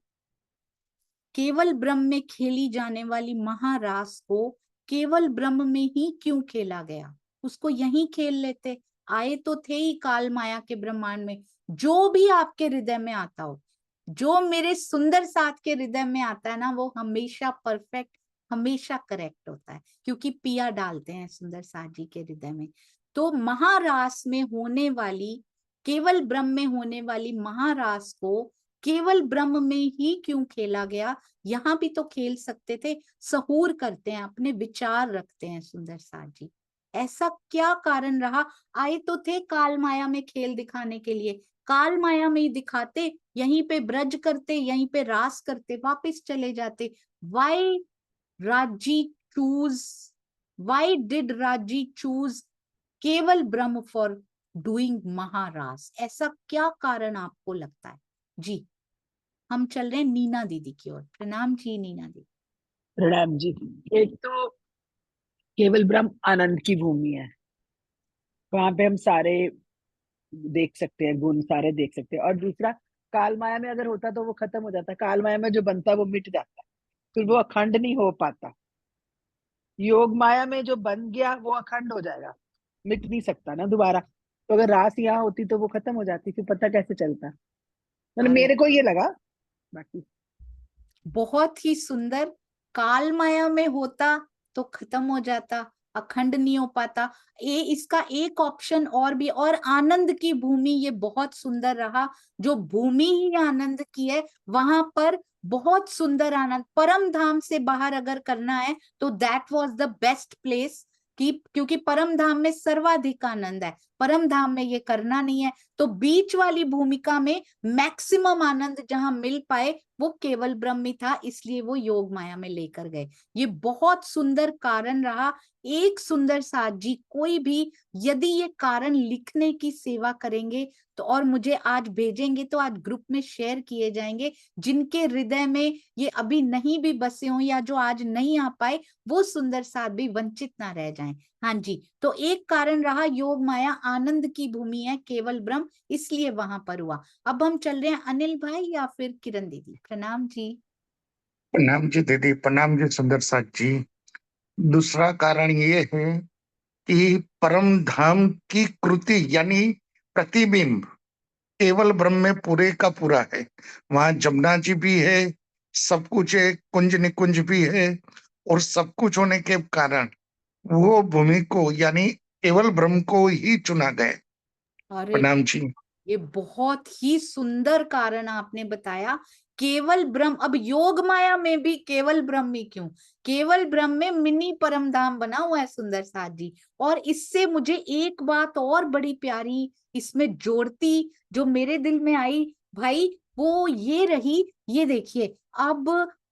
केवल ब्रह्म में खेली जाने वाली महारास को केवल ब्रह्म में ही क्यों खेला गया? उसको यहीं खेल लेते, आए तो थे ही काल माया के ब्रह्मांड में। जो भी आपके हृदय में आता हो, जो मेरे सुंदर साथ के हृदय में आता है ना, वो हमेशा परफेक्ट, हमेशा करेक्ट होता है, क्योंकि पिया डालते हैं सुंदर साथ जी के हृदय में। तो महारास में होने वाली, केवल ब्रह्म में होने वाली महारास को केवल ब्रह्म में ही क्यों खेला गया? यहाँ भी तो खेल सकते थे। सहूर करते हैं, अपने विचार रखते हैं सुंदर साथ जी। ऐसा क्या कारण रहा? आए तो थे काल माया में खेल दिखाने के लिए, काल माया में ही दिखाते, यहीं पे ब्रज करते, यहीं पे रास करते, वापस चले जाते। वाई राजी चूज, वाई डिड राजी चूज केवल ब्रह्म फॉर डूइंग महारास? ऐसा क्या कारण आपको लगता है जी? हम चल रहे हैं नीना दीदी की ओर। प्रणाम जी नीना दीदी। प्रणाम जी। एक तो केवल ब्रह्म आनंद की भूमि है, वहां पे हम सारे देख सकते हैं, गुण सारे देख सकते हैं। और दूसरा, काल माया में अगर होता तो वो खत्म हो जाता, काल माया में जो बनता है वो मिट जाता, फिर वो अखंड नहीं हो पाता। योग माया में जो बन गया वो अखंड हो जाएगा, मिट नहीं सकता ना दोबारा। तो अगर रास यहाँ होती तो वो खत्म हो जाती, फिर पता कैसे चलता? मतलब अरे मेरे को ये लगा, बाकी बहुत ही सुंदर। काल माया में होता तो खत्म हो जाता, अखंड नहीं हो पाता। ये इसका एक ऑप्शन और भी, और आनंद की भूमि, ये बहुत सुंदर रहा। जो भूमि ही आनंद की है, वहां पर बहुत सुंदर आनंद। परम धाम से बाहर अगर करना है तो that was the best place, क्योंकि परम धाम में सर्वाधिक आनंद है, परम धाम में ये करना नहीं है। तो बीच वाली भूमिका में मैक्सिमम आनंद जहां मिल पाए वो केवल ब्रह्म ही था, इसलिए वो योग माया में लेकर गए। ये बहुत सुंदर कारण रहा। एक सुंदर साथ जी, कोई भी यदि ये कारण लिखने की सेवा करेंगे तो, और मुझे आज भेजेंगे तो आज ग्रुप में शेयर किए जाएंगे, जिनके हृदय में ये अभी नहीं भी बसे हों या जो आज नहीं आ पाए, वो सुंदर साथ भी वंचित ना रह जाएं। हाँ जी, तो एक कारण रहा योग माया आनंद की भूमि है, केवल ब्रह्म, इसलिए वहां पर हुआ। अब हम चल रहे हैं अनिल भाई या फिर किरण दीदी। प्रणाम जी। प्रणाम जी दीदी, प्रणाम जी सुंदर साथ जी। दूसरा कारण ये है कि परम धाम की कृति यानी प्रतिबिंब केवल ब्रह्म में पूरे का पूरा है। वहां जमुना जी भी है, सब कुछ है, कुंज निकुंज भी है, और सब कुछ होने के कारण वो भूमि को यानी केवल ब्रह्म को ही चुना गया। अरे प्रणाम जी। ये बहुत ही सुंदर कारण आपने बताया, केवल ब्रह्म। अब योग माया में भी केवल ब्रह्म ही क्यों? केवल ब्रह्म में मिनी परम धाम बना हुआ है सुंदर साथ जी। और इससे मुझे एक बात और बड़ी प्यारी इसमें जोड़ती, जो मेरे दिल में आई भाई, वो ये रही, ये देखिए, अब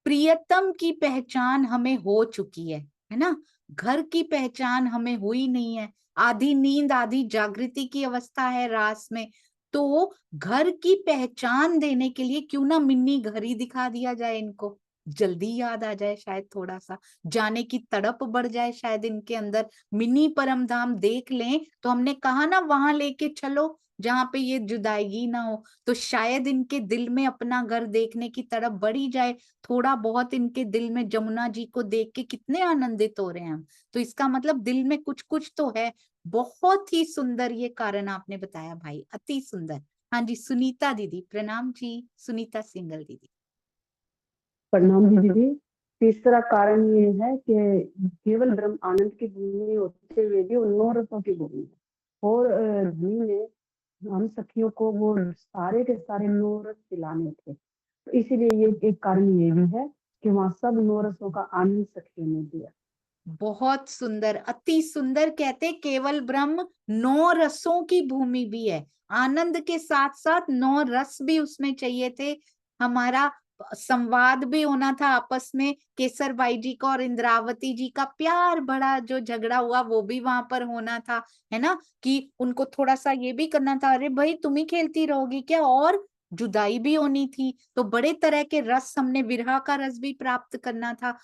प्रियतम की पहचान हमें हो चुकी है ना? घर की पहचान हमें हुई नहीं है। आधी नींद आधी जागृति की अवस्था है रास में। तो घर की पहचान देने के लिए क्यों ना मिन्नी घर ही दिखा दिया जाए इनको, जल्दी याद आ जाए, शायद थोड़ा सा जाने की तड़प बढ़ जाए शायद इनके अंदर। मिनी परम धाम देख लें तो हमने कहा ना, वहां लेके चलो जहां पे ये जुदाई ना हो, तो शायद इनके दिल में अपना घर देखने की तड़प बढ़ी जाए। थोड़ा बहुत इनके दिल में जमुना जी को देख के कितने आनंदित हो रहे हैं हम, तो इसका मतलब दिल में कुछ कुछ तो है। बहुत ही सुंदर ये कारण आपने बताया भाई, अति सुंदर। हाँ जी सुनीता दीदी। प्रणाम जी सुनीता सिंगल दीदी। प्रणाम दीदी। तीसरा कारण ये है कि केवल ब्रह्म आनंद की भूमि होते हुए भी वो 9 रसों की भूमि है। और धनी में हम सखियों को वो सारे के सारे 9 रस पिलाने थे, तो इसीलिए ये एक कारण ये भी है कि वहाँ सब 9 रसों का आनंद सखियों ने दिया। बहुत सुंदर, अति सुंदर। कहते केवल ब्रह्म 9 रसों की भूमि भी है, आनंद के साथ साथ 9 रस भी उसमें चाहिए थे। हमारा संवाद भी होना था आपस में, केसर बाई जी का और इंद्रावती जी का प्यार बड़ा जो झगड़ा हुआ वो भी वहां पर होना था, है ना? कि उनको थोड़ा सा ये भी करना था, अरे भाई तुम ही खेलती रहोगी क्या? और जुदाई भी होनी थी, तो बड़े तरह के रस, हमने विरह का रस भी प्राप्त करना था।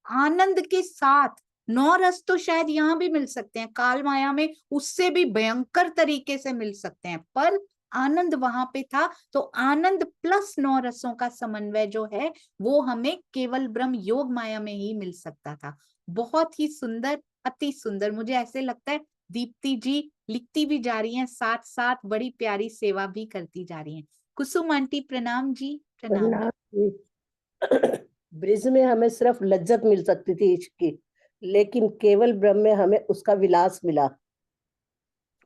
आनंद के साथ 9 रस तो शायद यहाँ भी मिल सकते हैं, काल माया में उससे भी भयंकर तरीके से मिल सकते हैं, पर आनंद वहां पे था। तो आनंद प्लस 9 रसों का समन्वय जो है वो हमें केवल ब्रह्म योग माया में ही मिल सकता था। बहुत ही सुंदर, अति सुंदर। मुझे ऐसे लगता है दीप्ति जी लिखती भी जा रही हैं, साथ साथ बड़ी प्यारी सेवा भी करती जा रही हैं। कुसुम आंटी प्रणाम जी। प्रणाम जी। ब्रिज में हमें सिर्फ लज्जत मिल सकती थी इश्क की, लेकिन केवल ब्रह्म में हमें उसका विलास मिला।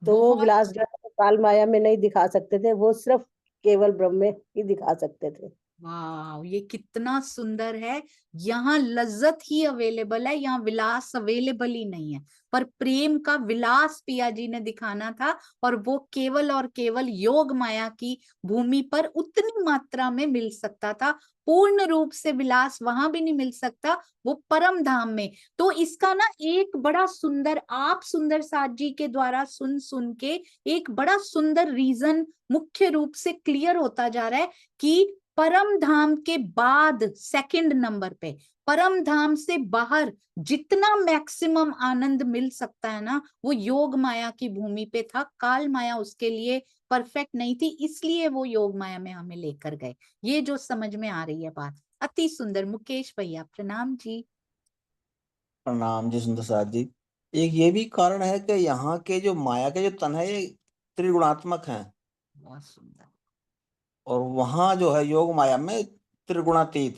तो वो बहुत विलास जो है काल माया में नहीं दिखा सकते थे, वो सिर्फ केवल ब्रह्म में ही दिखा सकते थे। वाह, ये कितना सुंदर है। यहाँ लज्जत ही अवेलेबल है, यहाँ विलास अवेलेबल ही नहीं है, पर प्रेम का विलास पिया जी ने दिखाना था, और वो केवल और केवल योग माया की भूमि पर उतनी मात्रा में मिल सकता था। पूर्ण रूप से विलास वहां भी नहीं मिल सकता, वो परम धाम में। तो इसका ना एक बड़ा सुंदर, आप सुंदर साथ जी के द्वारा सुन के एक बड़ा सुंदर रीजन मुख्य रूप से क्लियर होता जा रहा है कि परम धाम के बाद सेकंड नंबर पे, परम धाम से बाहर जितना मैक्सिमम आनंद मिल सकता है ना, वो योग माया की भूमि पे था। काल माया उसके लिए परफेक्ट नहीं थी, इसलिए वो योग माया में हमें लेकर गए। ये जो समझ में आ रही है बात, अति सुंदर। मुकेश भैया प्रणाम जी। प्रणाम जी सुंदर साथ जी। एक ये भी कारण है कि यहाँ के जो माया के जो तन है ये त्रिगुणात्मक हैं, बहुत सुंदर। और वहाँ जो है योग माया में त्रिगुणातीत,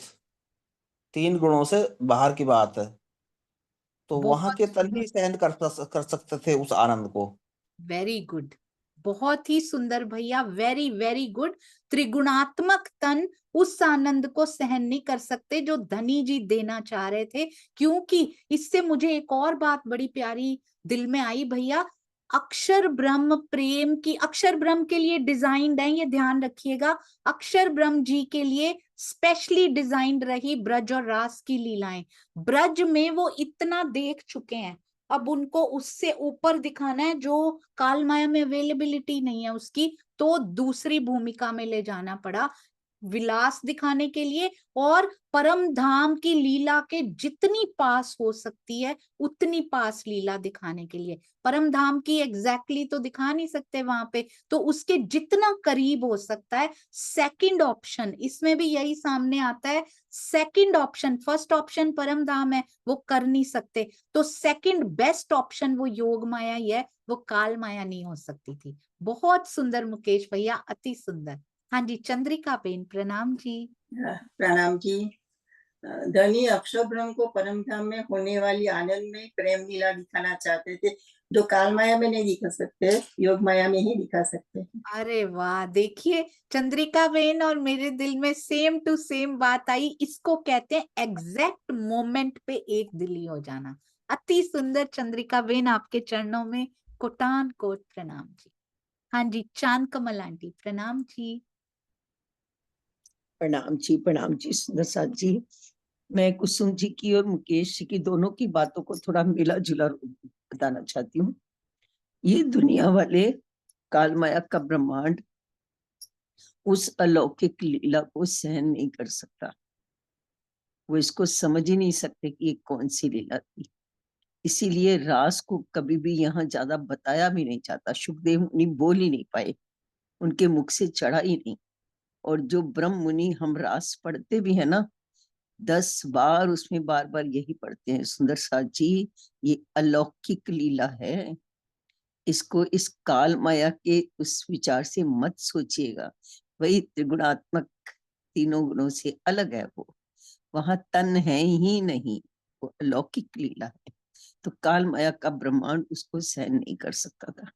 3 गुणों से बाहर की बात है। तो वहाँ बहुत के तन ही सहन कर सकते थे उस आनंद को। वेरी गुड, बहुत ही सुंदर भैया, वेरी वेरी गुड। त्रिगुणात्मक तन उस आनंद को सहन नहीं कर सकते जो धनी जी देना चाह रहे थे। क्योंकि इससे मुझे एक और बात बड़ी प्यारी दिल में आई भैया, अक्षर ब्रह्म प्रेम की, अक्षर ब्रह्म के लिए डिजाइंड है, ये ध्यान रखिएगा। अक्षर ब्रह्म जी के लिए स्पेशली डिजाइंड रही ब्रज और रास की लीलाएं। ब्रज में वो इतना देख चुके हैं, अब उनको उससे ऊपर दिखाना है जो काल माया में अवेलेबिलिटी नहीं है उसकी, तो दूसरी भूमिका में ले जाना पड़ा विलास दिखाने के लिए, और परम धाम की लीला के जितनी पास हो सकती है उतनी पास लीला दिखाने के लिए। परम धाम की एग्जैक्टली तो दिखा नहीं सकते वहां पे, तो उसके जितना करीब हो सकता है। सेकंड ऑप्शन इसमें भी यही सामने आता है, सेकंड ऑप्शन, फर्स्ट ऑप्शन परम धाम है, वो कर नहीं सकते, तो सेकंड बेस्ट ऑप्शन वो योग माया ही है, वो काल माया नहीं हो सकती थी। बहुत सुंदर मुकेश भैया, अति सुंदर। हाँ जी, चंद्रिका बेन प्रणाम जी। प्रणाम जी। धनी अक्षर ब्रह्म को परम धाम में होने वाली आनंद में प्रेम लीला दिखाना चाहते थे, जो काल माया में नहीं दिखा सकते, योग माया में ही दिखा सकते हैं। अरे वाह, देखिए चंद्रिका बेन और मेरे दिल में सेम टू सेम बात आई। इसको कहते हैं एग्जैक्ट मोमेंट पे एक दिली हो जाना। अति सुंदर चंद्रिका बेन, आपके चरणों में कोटान कोट प्रणाम जी। हाँ जी, चांद कमल आंटी प्रणाम जी। प्रणाम जी सुंदर साथ जी। मैं कुसुम जी की और मुकेश जी की दोनों की बातों को थोड़ा मिला जुला बताना चाहती हूँ। ये दुनिया वाले काल माया का ब्रह्मांड उस अलौकिक लीला को सहन नहीं कर सकता, वो इसको समझ ही नहीं सकते कि ये कौन सी लीला थी। इसीलिए रास को कभी भी यहाँ ज्यादा बताया भी नहीं जाता। सुखदेव मुनि बोल ही नहीं पाए, उनके मुख से चढ़ा ही नहीं। और जो ब्रह्म मुनि हम रास पढ़ते भी है ना, 10 बार उसमें बार बार यही पढ़ते हैं, सुंदर साथ जी ये अलौकिक लीला है, इसको इस काल माया के उस विचार से मत सोचिएगा। वही त्रिगुणात्मक 3 गुणों से अलग है, वो वहां तन है ही नहीं, वो अलौकिक लीला है। तो काल माया का ब्रह्मांड उसको सहन नहीं कर सकता था।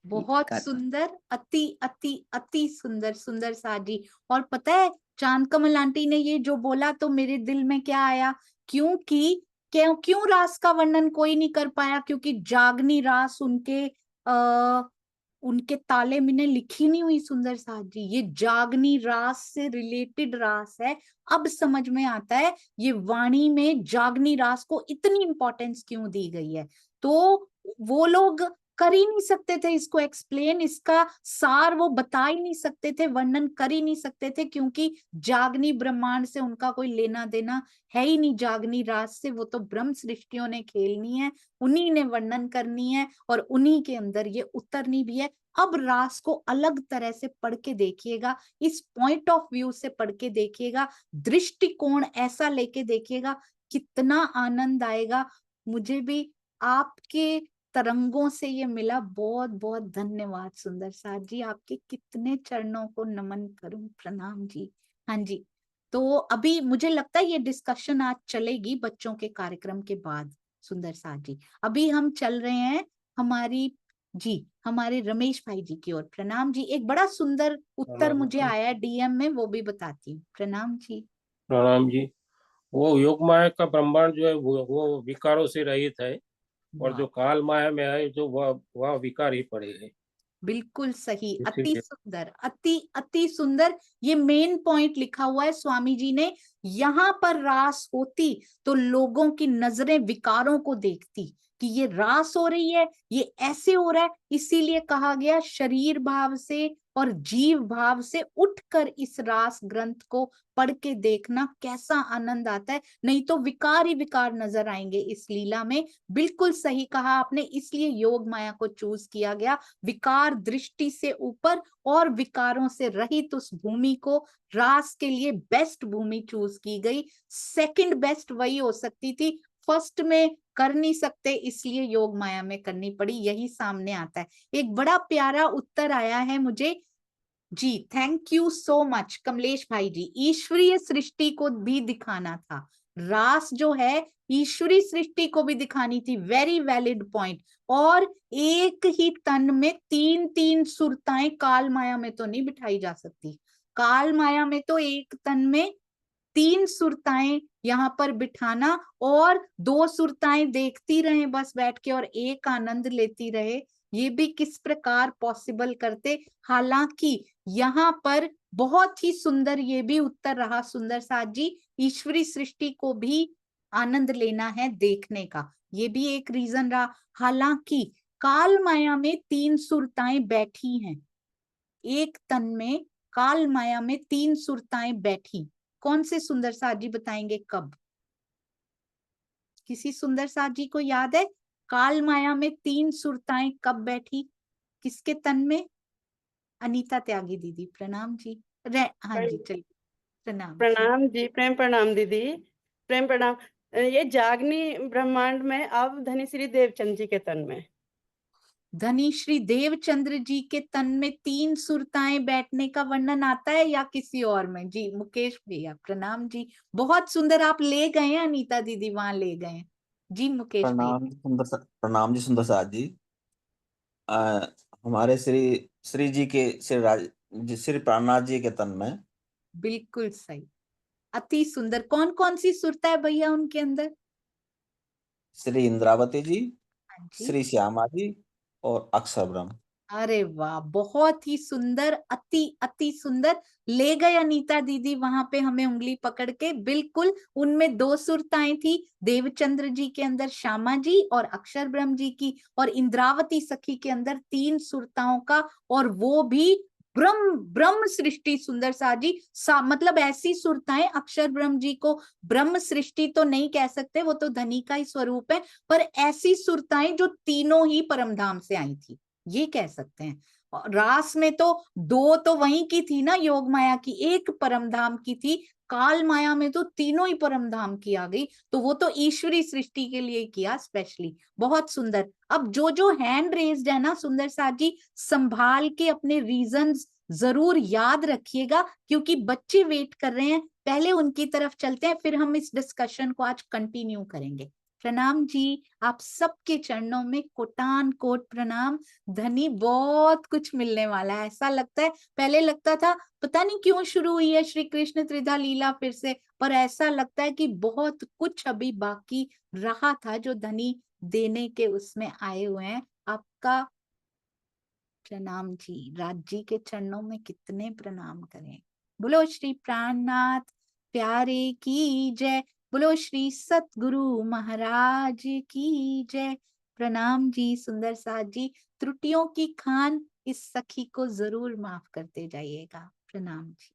बहुत सुंदर, अति अति अति सुंदर, सुंदर साथ जी। और पता है चांद कमल आंटी ने ये जो बोला तो मेरे दिल में क्या आया, क्योंकि क्यों रास का वर्णन कोई नहीं कर पाया, क्योंकि जागनी रास उनके ताले में ने लिखी नहीं हुई। सुंदर साथ जी, ये जागनी रास से रिलेटेड रास है। अब समझ में आता है ये वाणी में जागनी रास को इतनी इंपॉर्टेंस क्यों दी गई है। तो वो लोग कर ही नहीं सकते थे इसको एक्सप्लेन, इसका सार वो बता ही नहीं सकते थे, वर्णन कर ही नहीं सकते थे, क्योंकि जागनी ब्रह्मांड से उनका कोई लेना देना है ही नहीं। जागनी रास से वो तो ब्रह्म सृष्टियों ने खेलनी है, उन्हीं ने वर्णन करनी है, और उन्हीं के अंदर ये उतरनी भी है। अब रास को अलग तरह से पढ़ के देखिएगा, इस पॉइंट ऑफ व्यू से पढ़ के देखिएगा, दृष्टिकोण ऐसा लेके देखिएगा, कितना आनंद आएगा। मुझे भी आपके तरंगों से ये मिला। बहुत बहुत धन्यवाद सुंदर साथ जी, आपके कितने चरणों को नमन करूं, प्रणाम जी। हाँ जी, तो अभी मुझे लगता है ये डिस्कशन आज चलेगी बच्चों के कार्यक्रम के बाद। सुंदर साथ जी, अभी हम चल रहे हैं हमारी जी हमारे रमेश भाई जी की ओर प्रणाम जी। एक बड़ा सुंदर उत्तर प्रणाम मुझे जी। आया डीएम में, वो भी बताती हूँ। प्रणाम जी। प्रणाम जी। वो योग माया का ब्रह्मांड जो है वो विकारों से रहित है, और वाह, जो काल माया में है जो वह विकार ही पड़े हैं, बिल्कुल सही, अति इसीलिए। सुंदर, अति अति सुंदर। ये मेन पॉइंट लिखा हुआ है स्वामी जी ने। यहाँ पर रास होती तो लोगों की नजरें विकारों को देखती कि ये रास हो रही है, ये ऐसे हो रहा है। इसीलिए कहा गया शरीर भाव से और जीव भाव से उठकर इस रास ग्रंथ को पढ़ के देखना, कैसा आनंद आता है। नहीं तो विकार ही विकार नजर आएंगे इस लीला में। बिल्कुल सही कहा आपने, इसलिए योग माया को चूज किया गया। विकार दृष्टि से ऊपर और विकारों से रहित उस भूमि को रास के लिए बेस्ट भूमि चूज की गई। सेकंड बेस्ट वही हो सकती थी, फर्स्ट में कर नहीं सकते, इसलिए योग माया में करनी पड़ी। यही सामने आता है। एक बड़ा प्यारा उत्तर आया है मुझे ji, thank you so much Kamlesh भाई जी। ईश्वरीय सृष्टि को भी दिखाना था, रास जो है ईश्वरी सृष्टि को भी दिखानी थी। Very valid point. और एक ही तन में तीन तीन सुरताएं काल माया में तो नहीं बिठाई जा सकती। काल माया में तो एक तन में तीन सुरताएं यहाँ पर बिठाना, और दो सुरताएं देखती रहे बस बैठ के और एक आनंद लेती रहे, ये भी किस प्रकार पॉसिबल करते। हालांकि यहाँ पर बहुत ही सुंदर ये भी उत्तर रहा सुंदर साथ जी, ईश्वरी सृष्टि को भी आनंद लेना है देखने का, ये भी एक रीजन रहा। हालांकि काल माया में तीन सुरताएं बैठी हैं, एक तन में काल माया में तीन सुरताएं बैठी। कौन से सुंदर साथ जी बताएंगे कब? किसी सुंदर साथ जी को याद है काल माया में तीन सुरताएं कब बैठी, किसके तन में? अनीता त्यागी दीदी प्रणाम जी। हाँ जी चलिए, प्रणाम जी। प्रणाम जी, प्रेम प्रणाम दीदी, प्रेम प्रणाम। ये जागनी ब्रह्मांड में अब धनी श्री देवचंद जी के तन में। धनी श्री देवचंद्र जी के तन में तीन सुरताएं बैठने का वर्णन आता है या किसी और में? जी मुकेश भैया प्रणाम जी, बहुत सुंदर, आप ले गए हैं अनीता दीदी, वहां ले गए हैं जी। मुकेश भैया प्रणाम जी सुंदर साथ जी। अ, हमारे श्री श्री जी के श्री प्राणनाथ जी के तन में। बिल्कुल सही, अति सुंदर। कौन कौन सी सुरता है भैया उनके अंदर? श्री इंद्रावती जी, हाँ जी, श्री श्यामा जी और अक्षर ब्रह्म। अरे वाह, बहुत ही सुंदर, अति अति सुंदर। ले गए अनीता दीदी वहां पे हमें उंगली पकड़ के। बिल्कुल, उनमें दो सुरताएं थी, देवचंद्र जी के अंदर श्यामा जी और अक्षर ब्रह्म जी की, और इंद्रावती सखी के अंदर तीन सुरताओं का, और वो भी ब्रह्म ब्रह्म सृष्टि। सुंदर सा जी मतलब ऐसी सुरताएं, अक्षर ब्रह्म जी को ब्रह्म सृष्टि तो नहीं कह सकते, वो तो धनी का ही स्वरूप है, पर ऐसी सुरताएं जो तीनों ही परमधाम से आई थी, ये कह सकते हैं। और रास में तो दो तो वहीं की थी ना, योग माया की, एक परमधाम की थी। काल माया में तो तीनों ही परमधाम की आ गई, तो वो तो ईश्वरी सृष्टि के लिए किया स्पेशली। बहुत सुंदर। अब जो जो हैंड रेज्ड है ना सुंदर साथ जी, संभाल के अपने रीजंस जरूर याद रखिएगा, क्योंकि बच्चे वेट कर रहे हैं। पहले उनकी तरफ चलते हैं, फिर हम इस डिस्कशन को आज कंटिन्यू करेंगे। प्रणाम जी, आप सबके चरणों में कोटान कोट प्रणाम। धनी, बहुत कुछ मिलने वाला है, ऐसा लगता है। पहले लगता था पता नहीं क्यों शुरू हुई है श्री कृष्ण त्रिधा लीला फिर से, पर ऐसा लगता है कि बहुत कुछ अभी बाकी रहा था जो धनी देने के उसमें आए हुए हैं। आपका प्रणाम जी, राज जी के चरणों में कितने प्रणाम करें। बोलो श्री प्राणनाथ प्यारे की जय, बोलो श्री सतगुरु महाराज की जय। प्रणाम जी सुंदर साथ जी, त्रुटियों की खान इस सखी को जरूर माफ करते जाइएगा। प्रणाम जी।